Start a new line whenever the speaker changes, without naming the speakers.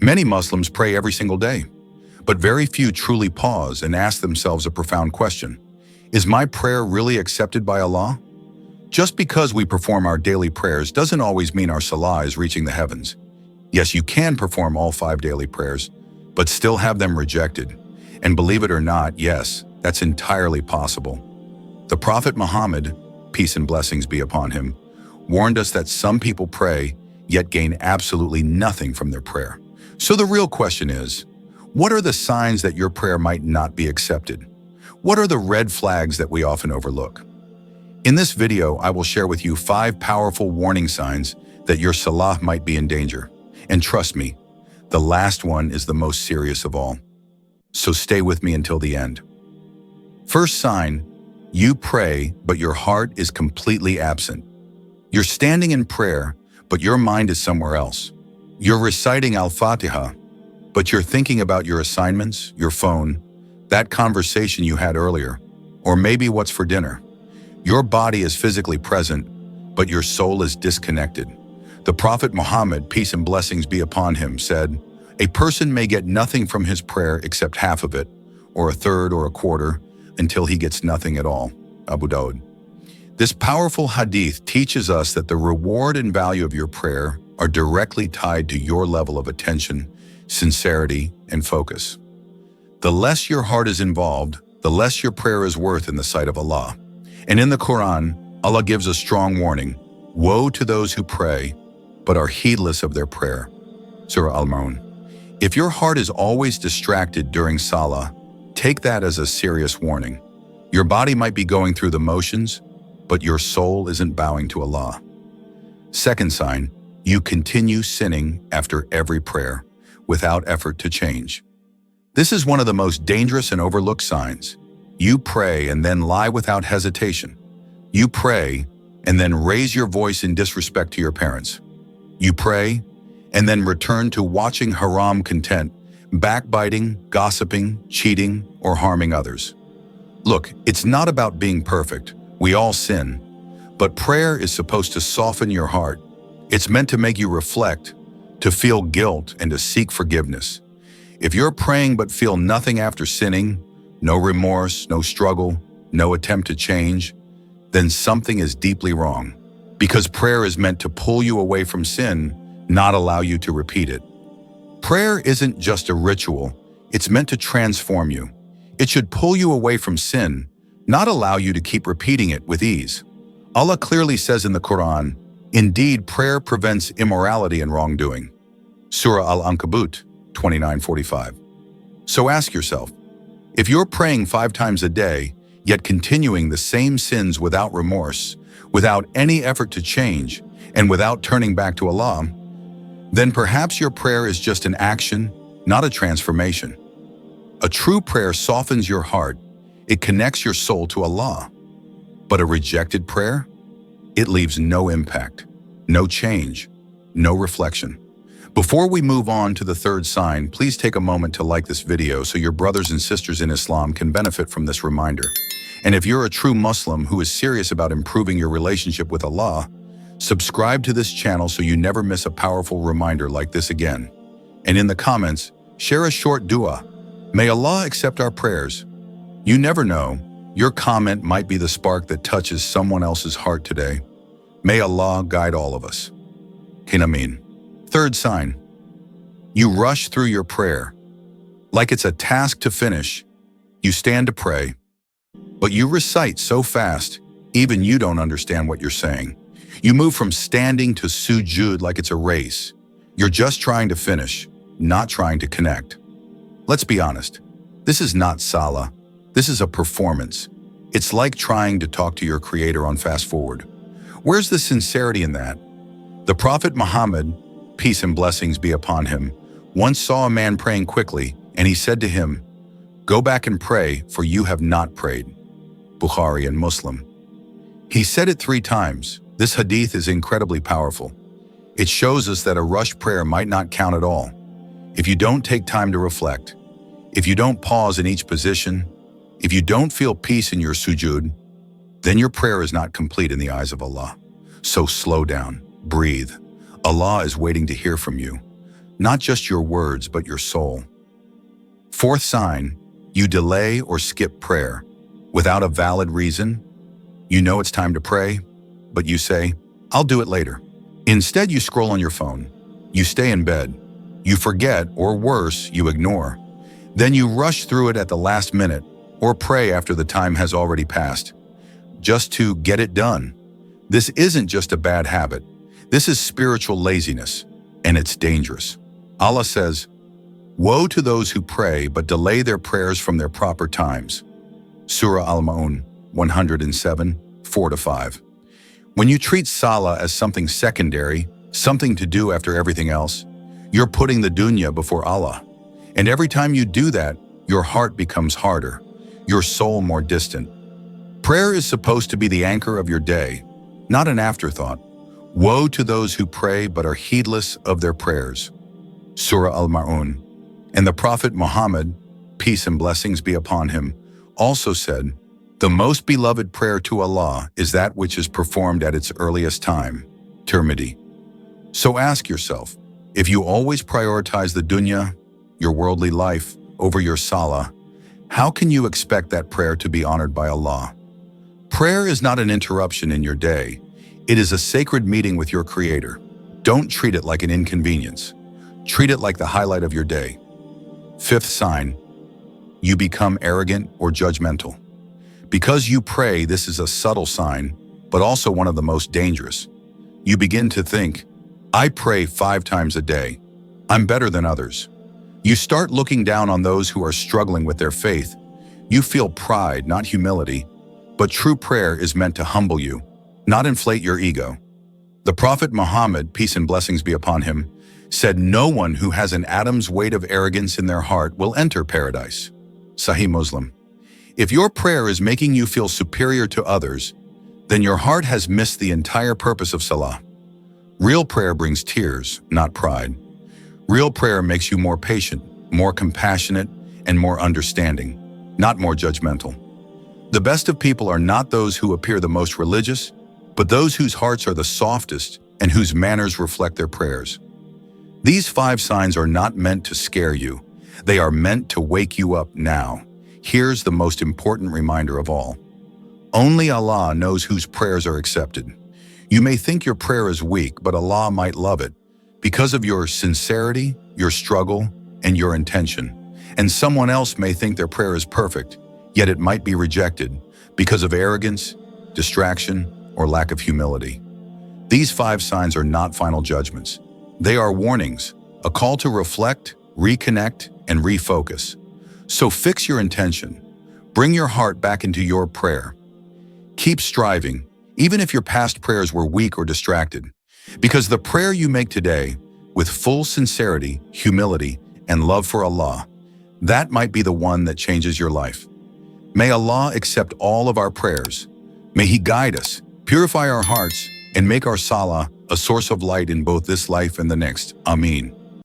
Many Muslims pray every single day, but very few truly pause and ask themselves a profound question. Is my prayer really accepted by Allah? Just because we perform our daily prayers doesn't always mean our salah is reaching the heavens. Yes, you can perform all 5 daily prayers, but still have them rejected. And believe it or not, yes, that's entirely possible. The Prophet Muhammad, peace and blessings be upon him, warned us that some people pray, yet gain absolutely nothing from their prayer. So the real question is, what are the signs that your prayer might not be accepted? What are the red flags that we often overlook? In this video, I will share with you 5 powerful warning signs that your salah might be in danger. And trust me, the last one is the most serious of all. So stay with me until the end. First sign, you pray, but your heart is completely absent. You're standing in prayer, but your mind is somewhere else. You're reciting Al-Fatiha, but you're thinking about your assignments, your phone, that conversation you had earlier, or maybe what's for dinner. Your body is physically present, but your soul is disconnected. The Prophet Muhammad, peace and blessings be upon him, said, "A person may get nothing from his prayer except half of it, or a third or a quarter, until he gets nothing at all." Abu Dawud. This powerful hadith teaches us that the reward and value of your prayer are directly tied to your level of attention, sincerity, and focus. The less your heart is involved, the less your prayer is worth in the sight of Allah. And in the Quran, Allah gives a strong warning: woe to those who pray, but are heedless of their prayer. Surah Al-Maun. If your heart is always distracted during salah, take that as a serious warning. Your body might be going through the motions, but your soul isn't bowing to Allah. Second sign, you continue sinning after every prayer, without effort to change. This is one of the most dangerous and overlooked signs. You pray and then lie without hesitation. You pray and then raise your voice in disrespect to your parents. You pray and then return to watching haram content, backbiting, gossiping, cheating, or harming others. Look, it's not about being perfect. We all sin. But prayer is supposed to soften your heart. It's meant to make you reflect, to feel guilt, and to seek forgiveness. If you're praying but feel nothing after sinning, no remorse, no struggle, no attempt to change, then something is deeply wrong. Because prayer is meant to pull you away from sin, not allow you to repeat it. Prayer isn't just a ritual, it's meant to transform you. It should pull you away from sin, not allow you to keep repeating it with ease. Allah clearly says in the Quran, "Indeed, prayer prevents immorality and wrongdoing." Surah Al-Ankabut 29:45. So ask yourself, if you're praying 5 times a day, yet continuing the same sins without remorse, without any effort to change, and without turning back to Allah, then perhaps your prayer is just an action, not a transformation. A true prayer softens your heart. It connects your soul to Allah. But a rejected prayer? It leaves no impact, no change, no reflection. Before we move on to the third sign, please take a moment to like this video so your brothers and sisters in Islam can benefit from this reminder. And if you're a true Muslim who is serious about improving your relationship with Allah, subscribe to this channel so you never miss a powerful reminder like this again. And in the comments, share a short dua. May Allah accept our prayers. You never know, your comment might be the spark that touches someone else's heart today. May Allah guide all of us. Ameen. Third sign, you rush through your prayer. Like it's a task to finish, you stand to pray, but you recite so fast, even you don't understand what you're saying. You move from standing to sujud like it's a race. You're just trying to finish, not trying to connect. Let's be honest, this is not salah. This is a performance. It's like trying to talk to your creator on fast forward. Where's the sincerity in that? The Prophet Muhammad, peace and blessings be upon him, once saw a man praying quickly, and he said to him, "Go back and pray, for you have not prayed." Bukhari and Muslim. He said it 3 times. This hadith is incredibly powerful. It shows us that a rushed prayer might not count at all. If you don't take time to reflect, if you don't pause in each position, if you don't feel peace in your sujud, then your prayer is not complete in the eyes of Allah. So slow down, breathe. Allah is waiting to hear from you. not just your words, but your soul. Fourth sign, you delay or skip prayer. Without a valid reason, you know it's time to pray, but you say, "I'll do it later." Instead, you scroll on your phone. You stay in bed. You forget, or worse, you ignore. Then you rush through it at the last minute, or pray after the time has already passed, just to get it done. This isn't just a bad habit. This is spiritual laziness, and it's dangerous. Allah says, "Woe to those who pray but delay their prayers from their proper times." Surah Al-Ma'un 107, 4-5. When you treat salah as something secondary, something to do after everything else, you're putting the dunya before Allah. And every time you do that, your heart becomes harder, your soul more distant. Prayer is supposed to be the anchor of your day, not an afterthought. Woe to those who pray but are heedless of their prayers. Surah Al-Ma'un. And the Prophet Muhammad, peace and blessings be upon him, also said, "The most beloved prayer to Allah is that which is performed at its earliest time." Tirmidhi. So ask yourself, if you always prioritize the dunya, your worldly life, over your salah, how can you expect that prayer to be honored by Allah? Prayer is not an interruption in your day. It is a sacred meeting with your Creator. Don't treat it like an inconvenience. Treat it like the highlight of your day. Fifth sign, you become arrogant or judgmental. Because you pray, this is a subtle sign, but also one of the most dangerous. You begin to think, "I pray 5 times a day. I'm better than others." You start looking down on those who are struggling with their faith. You feel pride, not humility. But true prayer is meant to humble you, not inflate your ego. The Prophet Muhammad, peace and blessings be upon him, said, "No one who has an atom's weight of arrogance in their heart will enter paradise." Sahih Muslim. If your prayer is making you feel superior to others, then your heart has missed the entire purpose of salah. Real prayer brings tears, not pride. Real prayer makes you more patient, more compassionate, and more understanding, not more judgmental. The best of people are not those who appear the most religious, but those whose hearts are the softest and whose manners reflect their prayers. These 5 signs are not meant to scare you. They are meant to wake you up now. Here's the most important reminder of all. Only Allah knows whose prayers are accepted. You may think your prayer is weak, but Allah might love it because of your sincerity, your struggle, and your intention. And someone else may think their prayer is perfect, yet it might be rejected because of arrogance, distraction, or lack of humility. These 5 signs are not final judgments. They are warnings, a call to reflect, reconnect, and refocus. So fix your intention. Bring your heart back into your prayer. Keep striving, even if your past prayers were weak or distracted, because the prayer you make today, with full sincerity, humility, and love for Allah, that might be the one that changes your life. May Allah accept all of our prayers. May He guide us, purify our hearts, and make our salah a source of light in both this life and the next. Ameen.